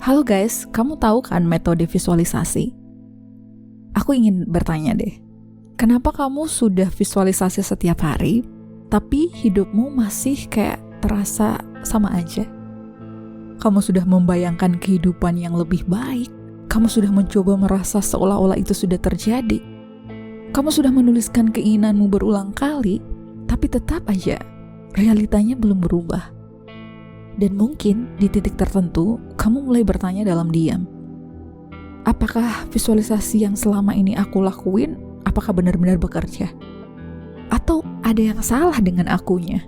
Halo guys, kamu tahu kan metode visualisasi? Aku ingin bertanya deh, kenapa kamu sudah visualisasi setiap hari, tapi hidupmu masih kayak terasa sama aja? Kamu sudah membayangkan kehidupan yang lebih baik, kamu sudah mencoba merasa seolah-olah itu sudah terjadi, kamu sudah menuliskan keinginanmu berulang kali, tapi tetap aja realitanya belum berubah. Dan mungkin di titik tertentu, kamu mulai bertanya dalam diam, apakah visualisasi yang selama ini aku lakuin, apakah benar-benar bekerja? Atau ada yang salah dengan akunya?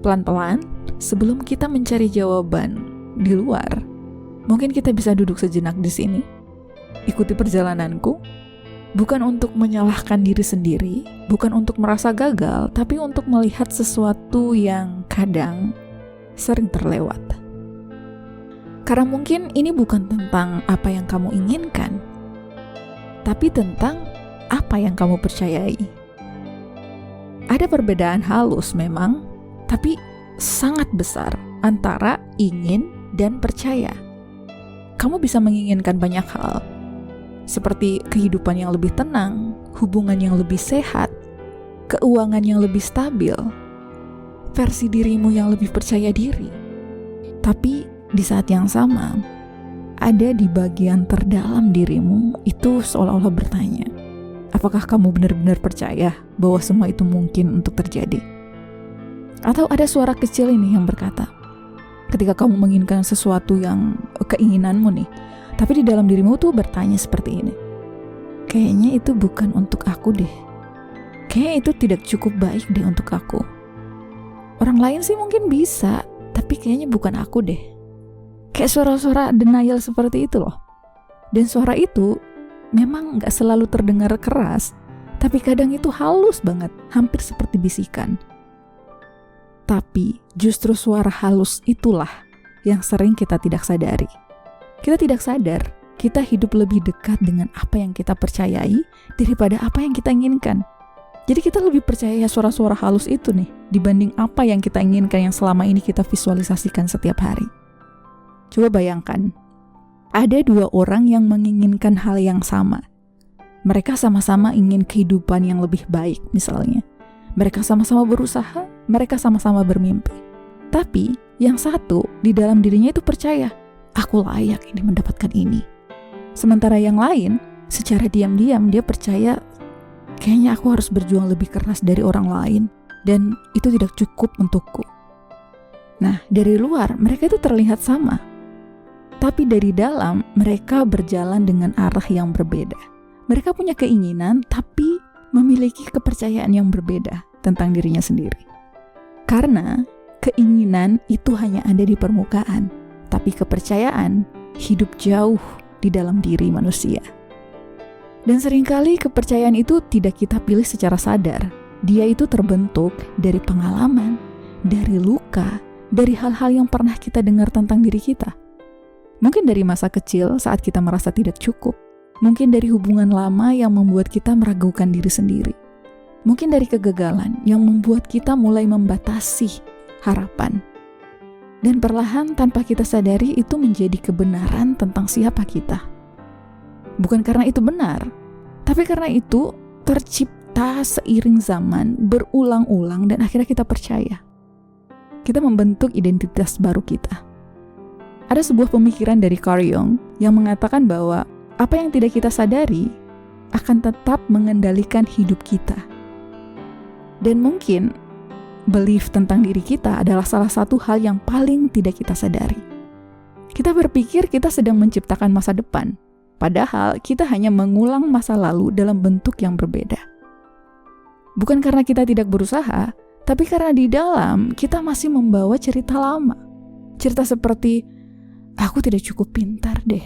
Pelan-pelan, sebelum kita mencari jawaban di luar, mungkin kita bisa duduk sejenak di sini, ikuti perjalananku, bukan untuk menyalahkan diri sendiri, bukan untuk merasa gagal, tapi untuk melihat sesuatu yang kadang sering terlewat. Karena mungkin ini bukan tentang apa yang kamu inginkan, tapi tentang apa yang kamu percayai. Ada perbedaan halus memang, tapi sangat besar antara ingin dan percaya. Kamu bisa menginginkan banyak hal, seperti kehidupan yang lebih tenang, hubungan yang lebih sehat, keuangan yang lebih stabil, versi dirimu yang lebih percaya diri. Tapi di saat yang sama, ada di bagian terdalam dirimu itu seolah-olah bertanya, apakah kamu benar-benar percaya bahwa semua itu mungkin untuk terjadi? Atau ada suara kecil ini yang berkata, ketika kamu menginginkan sesuatu yang keinginanmu nih, tapi di dalam dirimu tuh bertanya seperti ini, kayaknya itu bukan untuk aku deh, kayaknya itu tidak cukup baik deh untuk aku. Orang lain sih mungkin bisa, tapi kayaknya bukan aku deh. Kayak suara-suara denial seperti itu loh. Dan suara itu memang gak selalu terdengar keras, tapi kadang itu halus banget, hampir seperti bisikan. Tapi justru suara halus itulah yang sering kita tidak sadari. Kita tidak sadar, kita hidup lebih dekat dengan apa yang kita percayai daripada apa yang kita inginkan. Jadi kita lebih percaya suara-suara halus itu nih, dibanding apa yang kita inginkan yang selama ini kita visualisasikan setiap hari. Coba bayangkan, ada dua orang yang menginginkan hal yang sama. Mereka sama-sama ingin kehidupan yang lebih baik misalnya. Mereka sama-sama berusaha, mereka sama-sama bermimpi. Tapi yang satu di dalam dirinya itu percaya, aku layak ini mendapatkan ini. Sementara yang lain, secara diam-diam dia percaya, kayaknya aku harus berjuang lebih keras dari orang lain, dan itu tidak cukup untukku. Nah, dari luar mereka itu terlihat sama, tapi dari dalam mereka berjalan dengan arah yang berbeda. Mereka punya keinginan, tapi memiliki kepercayaan yang berbeda tentang dirinya sendiri. Karena keinginan itu hanya ada di permukaan, tapi kepercayaan hidup jauh di dalam diri manusia. Dan seringkali kepercayaan itu tidak kita pilih secara sadar. Dia itu terbentuk dari pengalaman, dari luka, dari hal-hal yang pernah kita dengar tentang diri kita. Mungkin dari masa kecil saat kita merasa tidak cukup. Mungkin dari hubungan lama yang membuat kita meragukan diri sendiri. Mungkin dari kegagalan yang membuat kita mulai membatasi harapan. Dan perlahan tanpa kita sadari itu menjadi kebenaran tentang siapa kita. Bukan karena itu benar, tapi karena itu tercipta seiring zaman, berulang-ulang, dan akhirnya kita percaya. Kita membentuk identitas baru kita. Ada sebuah pemikiran dari Carl Jung yang mengatakan bahwa apa yang tidak kita sadari akan tetap mengendalikan hidup kita. Dan mungkin belief tentang diri kita adalah salah satu hal yang paling tidak kita sadari. Kita berpikir kita sedang menciptakan masa depan, padahal kita hanya mengulang masa lalu dalam bentuk yang berbeda. Bukan karena kita tidak berusaha, tapi karena di dalam kita masih membawa cerita lama. Cerita seperti, aku tidak cukup pintar deh.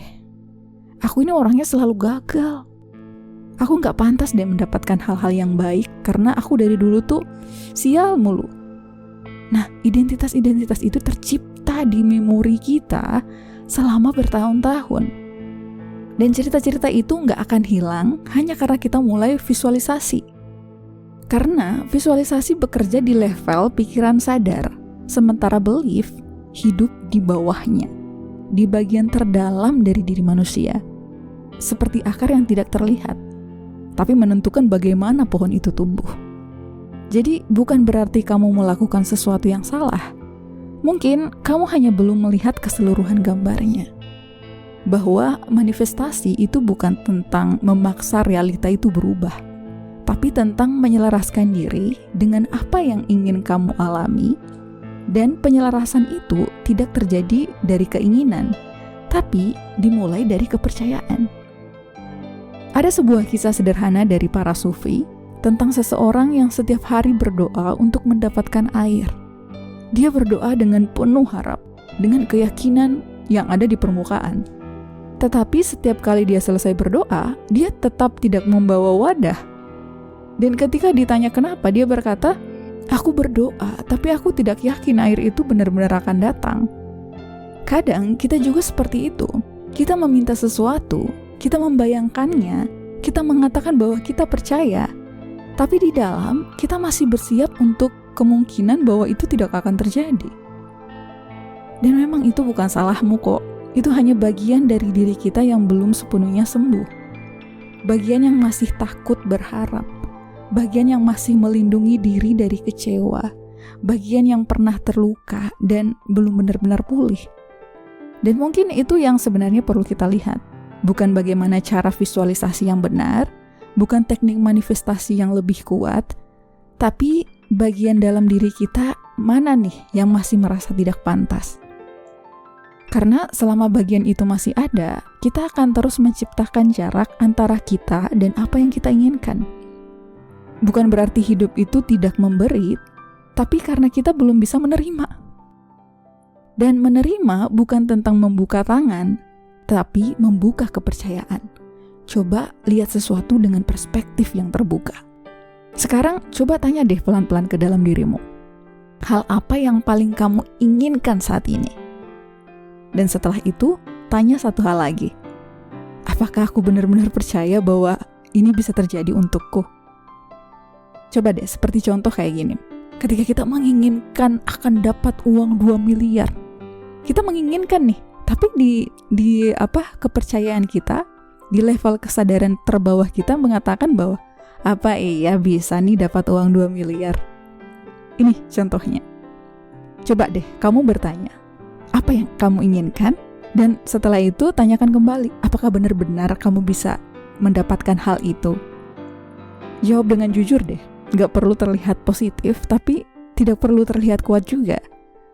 Aku ini orangnya selalu gagal. Aku gak pantas deh mendapatkan hal-hal yang baik karena aku dari dulu tuh sial mulu. Nah, identitas-identitas itu tercipta di memori kita selama bertahun-tahun. Dan cerita-cerita itu nggak akan hilang hanya karena kita mulai visualisasi. Karena visualisasi bekerja di level pikiran sadar, sementara belief hidup di bawahnya. di bagian terdalam dari diri manusia, seperti akar yang tidak terlihat, tapi menentukan bagaimana pohon itu tumbuh. Jadi bukan berarti kamu melakukan sesuatu yang salah. Mungkin kamu hanya belum melihat keseluruhan gambarnya. Bahwa manifestasi itu bukan tentang memaksa realita itu berubah, tapi tentang menyelaraskan diri dengan apa yang ingin kamu alami. Dan penyelarasan itu tidak terjadi dari keinginan, tapi dimulai dari kepercayaan. Ada sebuah kisah sederhana dari para sufi tentang seseorang yang setiap hari berdoa untuk mendapatkan air. Dia berdoa dengan penuh harap, dengan keyakinan yang ada di permukaan. Tetapi setiap kali dia selesai berdoa, dia tetap tidak membawa wadah. Dan ketika ditanya kenapa, dia berkata, "Aku berdoa, tapi aku tidak yakin air itu benar-benar akan datang." Kadang kita juga seperti itu. Kita meminta sesuatu, kita membayangkannya, kita mengatakan bahwa kita percaya, tapi di dalam kita masih bersiap untuk kemungkinan bahwa itu tidak akan terjadi. Dan memang itu bukan salahmu kok. Itu hanya bagian dari diri kita yang belum sepenuhnya sembuh. Bagian yang masih takut berharap. Bagian yang masih melindungi diri dari kecewa. Bagian yang pernah terluka dan belum benar-benar pulih. Dan mungkin itu yang sebenarnya perlu kita lihat. Bukan bagaimana cara visualisasi yang benar, bukan teknik manifestasi yang lebih kuat, tapi bagian dalam diri kita mana nih yang masih merasa tidak pantas. Karena selama bagian itu masih ada, kita akan terus menciptakan jarak antara kita dan apa yang kita inginkan. Bukan berarti hidup itu tidak memberi, tapi karena kita belum bisa menerima. Dan menerima bukan tentang membuka tangan, tapi membuka kepercayaan. Coba lihat sesuatu dengan perspektif yang terbuka. Sekarang coba tanya deh pelan-pelan ke dalam dirimu. Hal apa yang paling kamu inginkan saat ini? Dan setelah itu, tanya satu hal lagi. Apakah aku benar-benar percaya bahwa ini bisa terjadi untukku? Coba deh, seperti contoh kayak gini. Ketika kita menginginkan akan dapat uang 2 miliar. Kita menginginkan nih, tapi di kepercayaan kita, di level kesadaran terbawah kita mengatakan bahwa apa iya bisa nih dapat uang 2 miliar. Ini contohnya. Coba deh kamu bertanya, apa yang kamu inginkan? Dan setelah itu tanyakan kembali, apakah benar-benar kamu bisa mendapatkan hal itu? Jawab dengan jujur deh. Gak perlu terlihat positif, tapi tidak perlu terlihat kuat juga.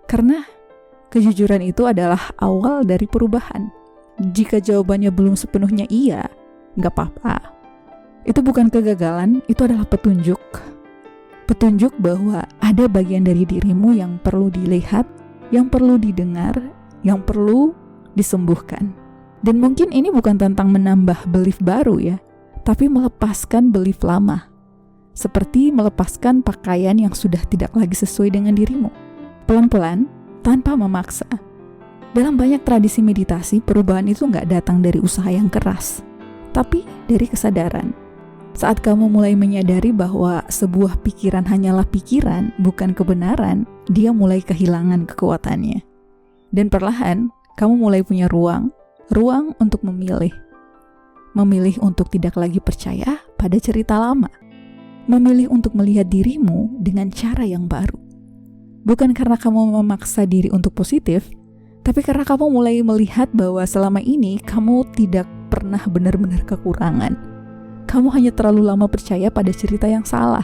Karena kejujuran itu adalah awal dari perubahan. Jika jawabannya belum sepenuhnya iya, gak apa-apa. Itu bukan kegagalan, itu adalah petunjuk. Petunjuk bahwa ada bagian dari dirimu yang perlu dilihat, yang perlu didengar, yang perlu disembuhkan. Dan mungkin ini bukan tentang menambah belief baru ya, tapi melepaskan belief lama. Seperti melepaskan pakaian yang sudah tidak lagi sesuai dengan dirimu. Pelan-pelan, tanpa memaksa. Dalam banyak tradisi meditasi, perubahan itu nggak datang dari usaha yang keras, tapi dari kesadaran. Saat kamu mulai menyadari bahwa sebuah pikiran hanyalah pikiran, bukan kebenaran, dia mulai kehilangan kekuatannya. Dan perlahan, kamu mulai punya ruang untuk memilih. Memilih untuk tidak lagi percaya pada cerita lama. Memilih untuk melihat dirimu dengan cara yang baru. Bukan karena kamu memaksa diri untuk positif, tapi karena kamu mulai melihat bahwa selama ini kamu tidak pernah benar-benar kekurangan. Kamu hanya terlalu lama percaya pada cerita yang salah.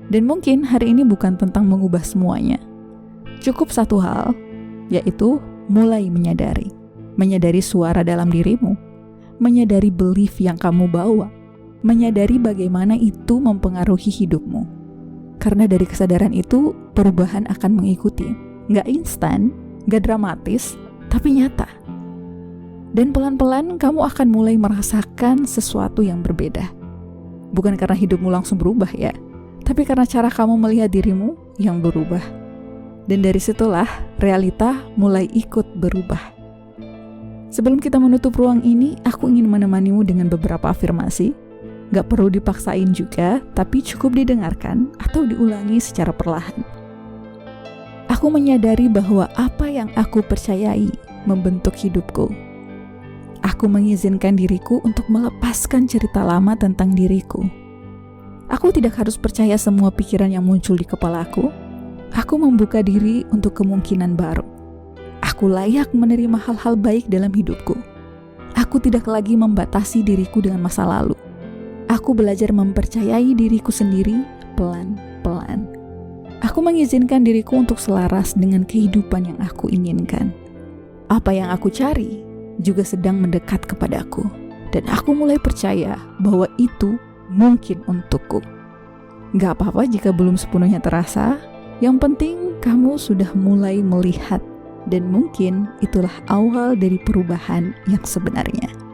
Dan mungkin hari ini bukan tentang mengubah semuanya. Cukup satu hal, yaitu mulai menyadari. Menyadari suara dalam dirimu. Menyadari belief yang kamu bawa. Menyadari bagaimana itu mempengaruhi hidupmu. Karena dari kesadaran itu, perubahan akan mengikuti. Nggak instan, nggak dramatis, tapi nyata. Dan pelan-pelan kamu akan mulai merasakan sesuatu yang berbeda. Bukan karena hidupmu langsung berubah ya, tapi karena cara kamu melihat dirimu yang berubah. Dan dari situlah realita mulai ikut berubah. Sebelum kita menutup ruang ini, aku ingin menemanimu dengan beberapa afirmasi. Gak perlu dipaksain juga, tapi cukup didengarkan atau diulangi secara perlahan. Aku menyadari bahwa apa yang aku percayai membentuk hidupku. Aku mengizinkan diriku untuk melepaskan cerita lama tentang diriku. Aku tidak harus percaya semua pikiran yang muncul di kepalaku. Aku membuka diri untuk kemungkinan baru. Aku layak menerima hal-hal baik dalam hidupku. Aku tidak lagi membatasi diriku dengan masa lalu. Aku belajar mempercayai diriku sendiri pelan-pelan. Aku mengizinkan diriku untuk selaras dengan kehidupan yang aku inginkan. Apa yang aku cari juga sedang mendekat kepadaku. Dan aku mulai percaya bahwa itu mungkin untukku. Gak apa-apa jika belum sepenuhnya terasa. Yang penting kamu sudah mulai melihat. Dan mungkin itulah awal dari perubahan yang sebenarnya.